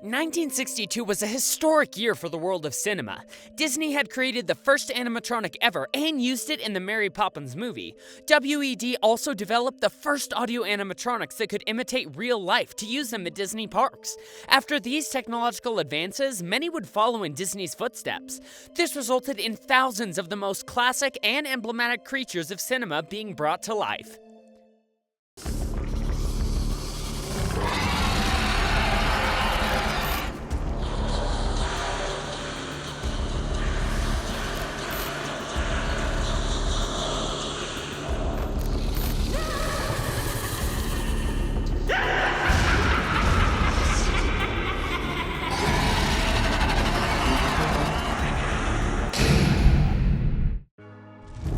1962 was a historic year for the world of cinema. Disney had created the first animatronic ever and used it in the Mary Poppins movie. WED also developed the first audio animatronics that could imitate real life to use them at Disney parks. After these technological advances, many would follow in Disney's footsteps. This resulted in thousands of the most classic and emblematic creatures of cinema being brought to life.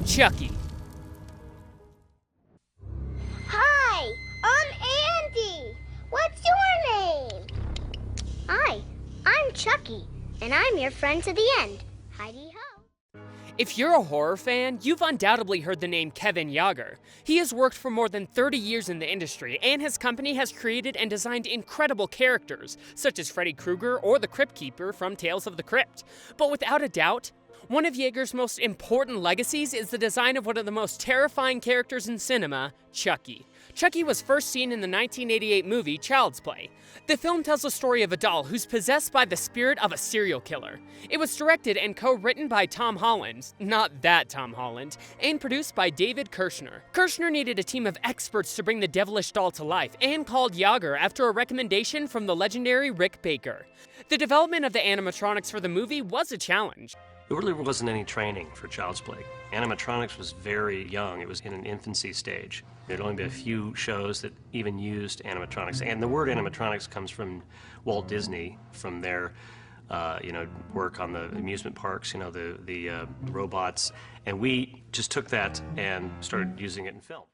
Chucky. Hi, I'm Andy. What's your name? Hi, I'm Chucky, and I'm your friend to the end. Heidi-ho. If you're a horror fan, you've undoubtedly heard the name Kevin Yagher. He has worked for more than 30 years in the industry, and his company has created and designed incredible characters, such as Freddy Krueger or the Crypt Keeper from Tales of the Crypt. But without a doubt, one of Yeager's most important legacies is the design of one of the most terrifying characters in cinema, Chucky. Chucky was first seen in the 1988 movie Child's Play. The film tells the story of a doll who's possessed by the spirit of a serial killer. It was directed and co-written by Tom Holland, not that Tom Holland, and produced by David Kirshner. Kirshner needed a team of experts to bring the devilish doll to life and called Yagher after a recommendation from the legendary Rick Baker. The development of the animatronics for the movie was a challenge. There really wasn't any training for Child's Play. Animatronics was very young. It was in an infancy stage. There'd only been a few shows that even used animatronics. And the word animatronics comes from Walt Disney, from their work on the amusement parks, the robots. And we just took that and started using it in film.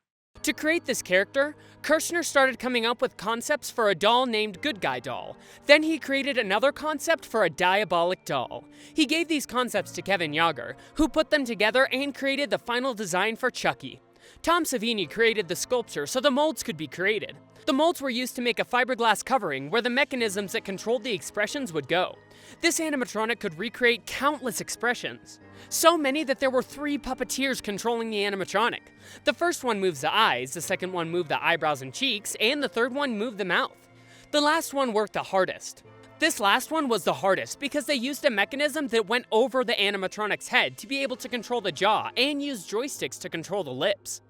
To create this character, Kirshner started coming up with concepts for a doll named Good Guy Doll. Then he created another concept for a diabolic doll. He gave these concepts to Kevin Yagher, who put them together and created the final design for Chucky. Tom Savini created the sculpture so the molds could be created. The molds were used to make a fiberglass covering where the mechanisms that controlled the expressions would go. This animatronic could recreate countless expressions. So many that there were 3 puppeteers controlling the animatronic. The first one moves the eyes, the second one moved the eyebrows and cheeks, and the third one moved the mouth. The last one worked the hardest. This last one was the hardest because they used a mechanism that went over the animatronic's head to be able to control the jaw and use joysticks to control the lips.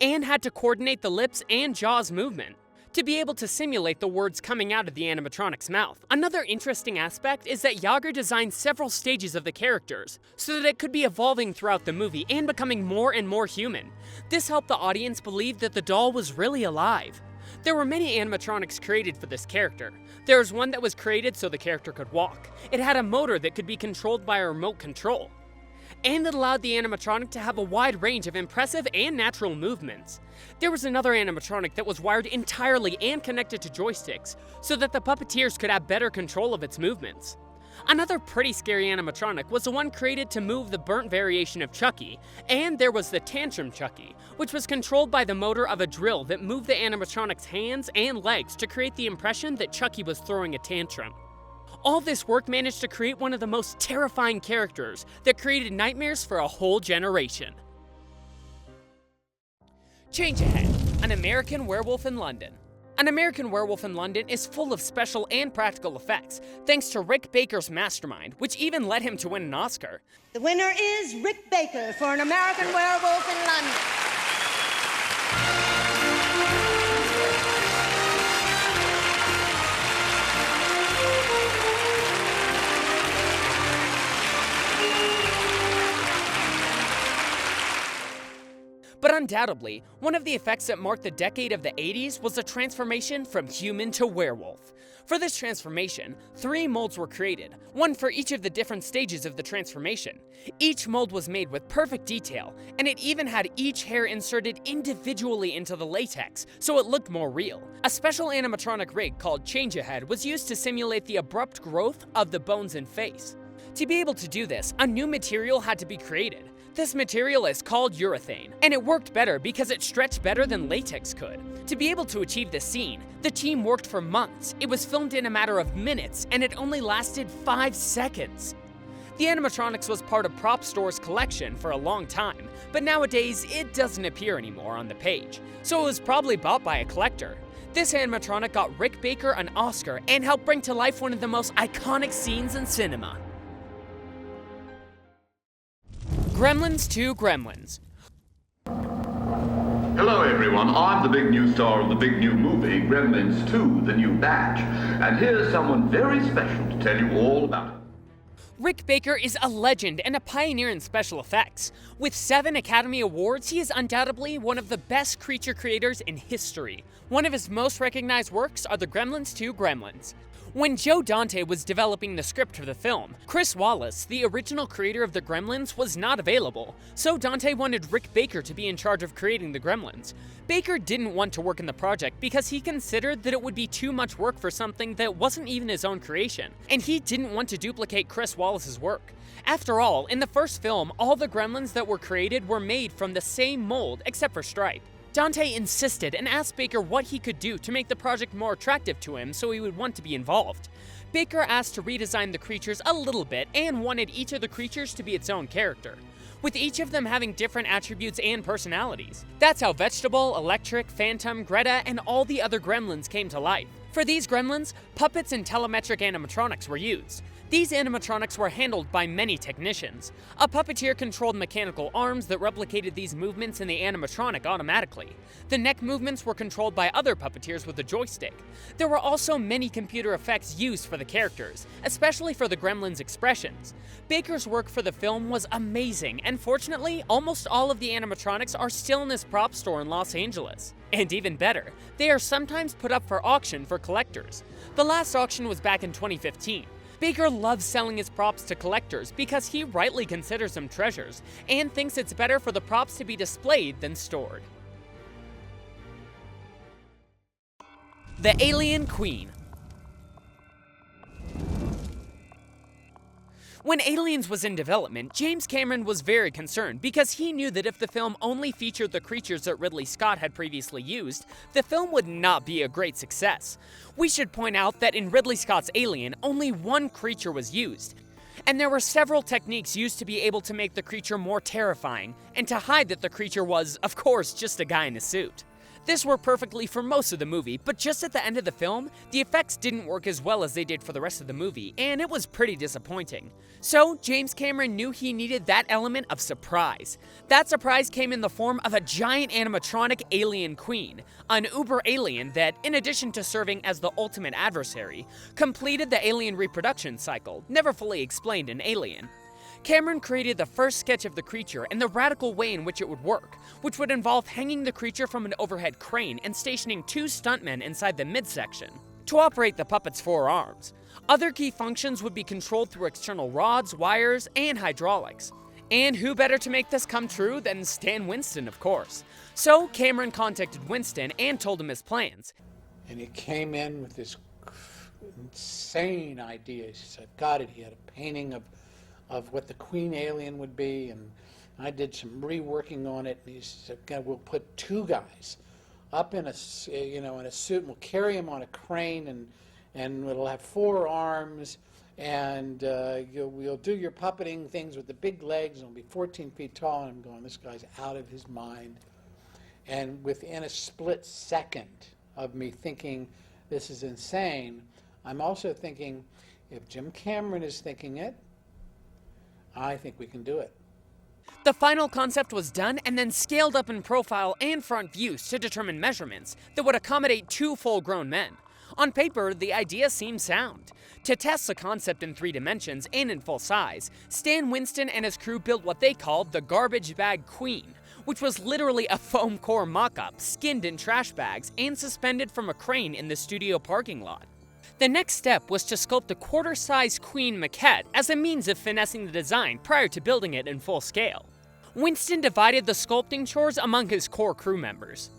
And had to coordinate the lips and jaw's movement to be able to simulate the words coming out of the animatronic's mouth. Another interesting aspect is that Yagher designed several stages of the characters so that it could be evolving throughout the movie and becoming more and more human. This helped the audience believe that the doll was really alive. There were many animatronics created for this character. There was one that was created so the character could walk. It had a motor that could be controlled by a remote control. And it allowed the animatronic to have a wide range of impressive and natural movements. There was another animatronic that was wired entirely and connected to joysticks so that the puppeteers could have better control of its movements. Another pretty scary animatronic was the one created to move the burnt variation of Chucky, and there was the Tantrum Chucky, which was controlled by the motor of a drill that moved the animatronic's hands and legs to create the impression that Chucky was throwing a tantrum. All this work managed to create one of the most terrifying characters that created nightmares for a whole generation. Change Ahead, An American Werewolf in London. An American Werewolf in London is full of special and practical effects, thanks to Rick Baker's mastermind, which even led him to win an Oscar. The winner is Rick Baker for An American Werewolf in London. But undoubtedly, one of the effects that marked the decade of the 80s was the transformation from human to werewolf. For this transformation, 3 molds were created, one for each of the different stages of the transformation. Each mold was made with perfect detail, and it even had each hair inserted individually into the latex, so it looked more real. A special animatronic rig called Change Ahead was used to simulate the abrupt growth of the bones and face. To be able to do this, a new material had to be created. This material is called urethane, and it worked better because it stretched better than latex could. To be able to achieve this scene, the team worked for months. It was filmed in a matter of minutes, and it only lasted 5 seconds. The animatronics was part of Prop Store's collection for a long time, but nowadays it doesn't appear anymore on the page, so it was probably bought by a collector. This animatronic got Rick Baker an Oscar and helped bring to life one of the most iconic scenes in cinema. Gremlins 2 Gremlins. Hello everyone, I'm the big new star of the big new movie, Gremlins 2, The New Batch, and here's someone very special to tell you all about it. Rick Baker is a legend and a pioneer in special effects. With 7 Academy Awards, he is undoubtedly one of the best creature creators in history. One of his most recognized works are the Gremlins 2 Gremlins. When Joe Dante was developing the script for the film, Chris Wallace, the original creator of the Gremlins, was not available, so Dante wanted Rick Baker to be in charge of creating the Gremlins. Baker didn't want to work in the project because he considered that it would be too much work for something that wasn't even his own creation, and he didn't want to duplicate Chris Wallace's work. After all, in the first film, all the Gremlins that were created were made from the same mold except for Stripe. Dante insisted and asked Baker what he could do to make the project more attractive to him so he would want to be involved. Baker asked to redesign the creatures a little bit and wanted each of the creatures to be its own character, with each of them having different attributes and personalities. That's how Vegetable, Electric, Phantom, Greta, and all the other Gremlins came to life. For these Gremlins, puppets and telemetric animatronics were used. These animatronics were handled by many technicians. A puppeteer controlled mechanical arms that replicated these movements in the animatronic automatically. The neck movements were controlled by other puppeteers with a joystick. There were also many computer effects used for the characters, especially for the Gremlins' expressions. Baker's work for the film was amazing, and fortunately, almost all of the animatronics are still in his prop store in Los Angeles. And even better, they are sometimes put up for auction for collectors. The last auction was back in 2015. Baker loves selling his props to collectors because he rightly considers them treasures and thinks it's better for the props to be displayed than stored. The Alien Queen. When Aliens was in development, James Cameron was very concerned because he knew that if the film only featured the creatures that Ridley Scott had previously used, the film would not be a great success. We should point out that in Ridley Scott's Alien, only one creature was used, and there were several techniques used to be able to make the creature more terrifying, and to hide that the creature was, of course, just a guy in a suit. This worked perfectly for most of the movie, but just at the end of the film, the effects didn't work as well as they did for the rest of the movie, and it was pretty disappointing. So, James Cameron knew he needed that element of surprise. That surprise came in the form of a giant animatronic alien queen, an uber alien that, in addition to serving as the ultimate adversary, completed the alien reproduction cycle, never fully explained in Alien. Cameron created the first sketch of the creature and the radical way in which it would work, which would involve hanging the creature from an overhead crane and stationing 2 stuntmen inside the midsection to operate the puppet's 4 arms. Other key functions would be controlled through external rods, wires, and hydraulics. And who better to make this come true than Stan Winston, of course. So Cameron contacted Winston and told him his plans. And he came in with this insane idea. He said, got it. He had a painting of what the queen alien would be, and I did some reworking on it, and he said, okay, we'll put 2 guys up in a suit, and we'll carry him on a crane, and it'll have 4 arms, and we'll do your puppeting things with the big legs, and it'll be 14 feet tall. And I'm going, this guy's out of his mind. And within a split second of me thinking this is insane, I'm also thinking, if Jim Cameron is thinking it, I think we can do it. The final concept was done and then scaled up in profile and front views to determine measurements that would accommodate 2 full-grown men. On paper, the idea seemed sound. To test the concept in 3 dimensions and in full size, Stan Winston and his crew built what they called the Garbage Bag Queen, which was literally a foam core mock-up, skinned in trash bags and suspended from a crane in the studio parking lot. The next step was to sculpt a quarter-size queen maquette as a means of finessing the design prior to building it in full scale. Winston divided the sculpting chores among his core crew members.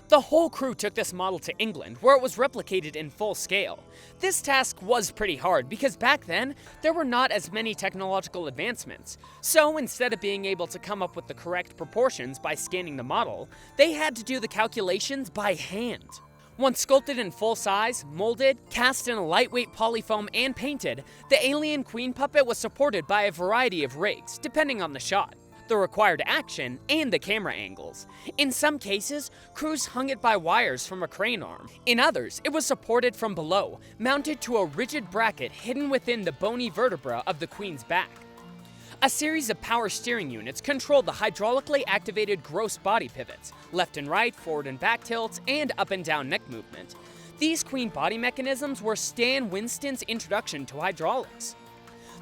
The whole crew took this model to England, where it was replicated in full scale. This task was pretty hard because back then, there were not as many technological advancements. So instead of being able to come up with the correct proportions by scanning the model, they had to do the calculations by hand. Once sculpted in full size, molded, cast in a lightweight polyfoam, and painted, the alien queen puppet was supported by a variety of rigs, depending on the shot, the required action, and the camera angles. In some cases, crews hung it by wires from a crane arm. In others, it was supported from below, mounted to a rigid bracket hidden within the bony vertebra of the queen's back. A series of power steering units controlled the hydraulically activated gross body pivots, left and right, forward and back tilts, and up and down neck movement. These queen body mechanisms were Stan Winston's introduction to hydraulics.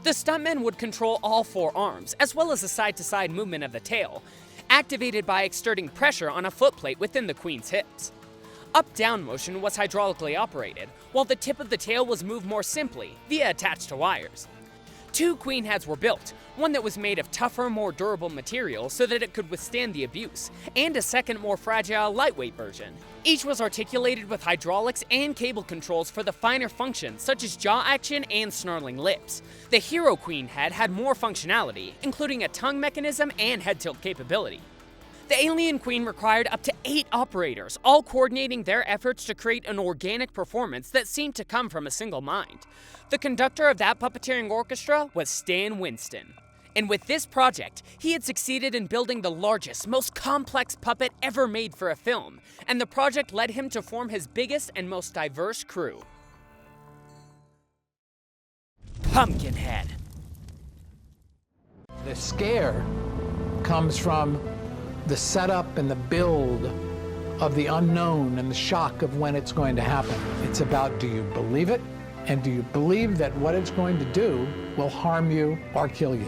The stuntmen would control all four arms, as well as the side-to-side movement of the tail, activated by exerting pressure on a footplate within the queen's hips. Up-down motion was hydraulically operated, while the tip of the tail was moved more simply, via attached to wires. 2 queen heads were built, one that was made of tougher, more durable material so that it could withstand the abuse, and a second, more fragile, lightweight version. Each was articulated with hydraulics and cable controls for the finer functions such as jaw action and snarling lips. The Hero Queen head had more functionality, including a tongue mechanism and head tilt capability. The Alien Queen required up to 8 operators, all coordinating their efforts to create an organic performance that seemed to come from a single mind. The conductor of that puppeteering orchestra was Stan Winston. And with this project, he had succeeded in building the largest, most complex puppet ever made for a film, and the project led him to form his biggest and most diverse crew. Pumpkinhead. The scare comes from the setup and the build of the unknown and the shock of when it's going to happen. It's about, do you believe it? And do you believe that what it's going to do will harm you or kill you?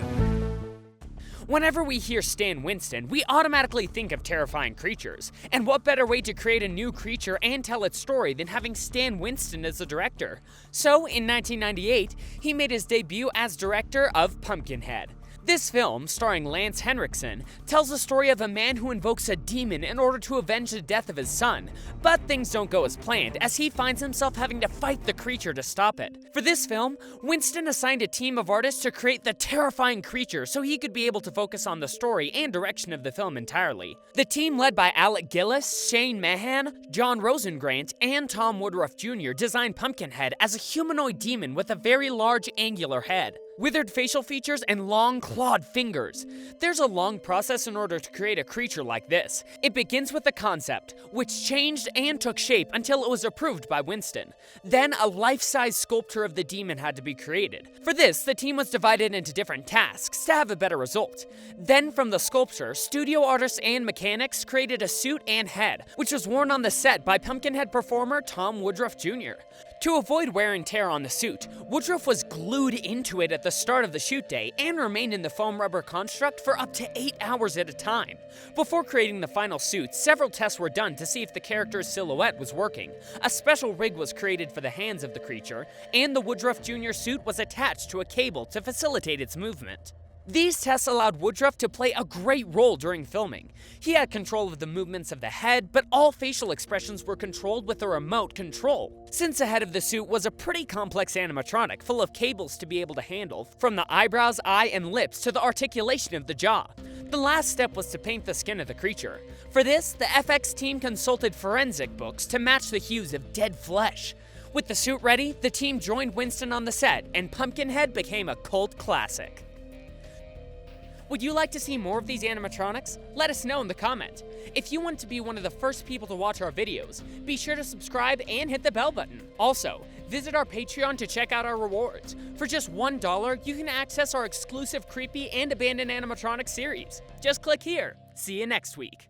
Whenever we hear Stan Winston, we automatically think of terrifying creatures. And what better way to create a new creature and tell its story than having Stan Winston as the director? So, in 1998, he made his debut as director of Pumpkinhead. This film, starring Lance Henriksen, tells the story of a man who invokes a demon in order to avenge the death of his son, but things don't go as planned as he finds himself having to fight the creature to stop it. For this film, Winston assigned a team of artists to create the terrifying creature so he could be able to focus on the story and direction of the film entirely. The team led by Alec Gillis, Shane Mahan, John Rosengrant, and Tom Woodruff Jr. designed Pumpkinhead as a humanoid demon with a very large angular head, withered facial features, and long clawed fingers. There's a long process in order to create a creature like this. It begins with a concept, which changed and took shape until it was approved by Winston. Then a life-size sculpture of the demon had to be created. For this, the team was divided into different tasks to have a better result. Then from the sculpture, studio artists and mechanics created a suit and head, which was worn on the set by Pumpkinhead performer Tom Woodruff Jr. To avoid wear and tear on the suit, Woodruff was glued into it at the start of the shoot day and remained in the foam rubber construct for up to 8 hours at a time. Before creating the final suit, several tests were done to see if the character's silhouette was working. A special rig was created for the hands of the creature, and the Woodruff Jr. suit was attached to a cable to facilitate its movement. These tests allowed Woodruff to play a great role during filming. He had control of the movements of the head, but all facial expressions were controlled with a remote control. Since the head of the suit was a pretty complex animatronic full of cables to be able to handle, from the eyebrows, eye, and lips to the articulation of the jaw. The last step was to paint the skin of the creature. For this, the FX team consulted forensic books to match the hues of dead flesh. With the suit ready, the team joined Winston on the set, and Pumpkinhead became a cult classic. Would you like to see more of these animatronics? Let us know in the comment. If you want to be one of the first people to watch our videos, be sure to subscribe and hit the bell button. Also, visit our Patreon to check out our rewards. For just $1, you can access our exclusive creepy and abandoned animatronic series. Just click here. See you next week.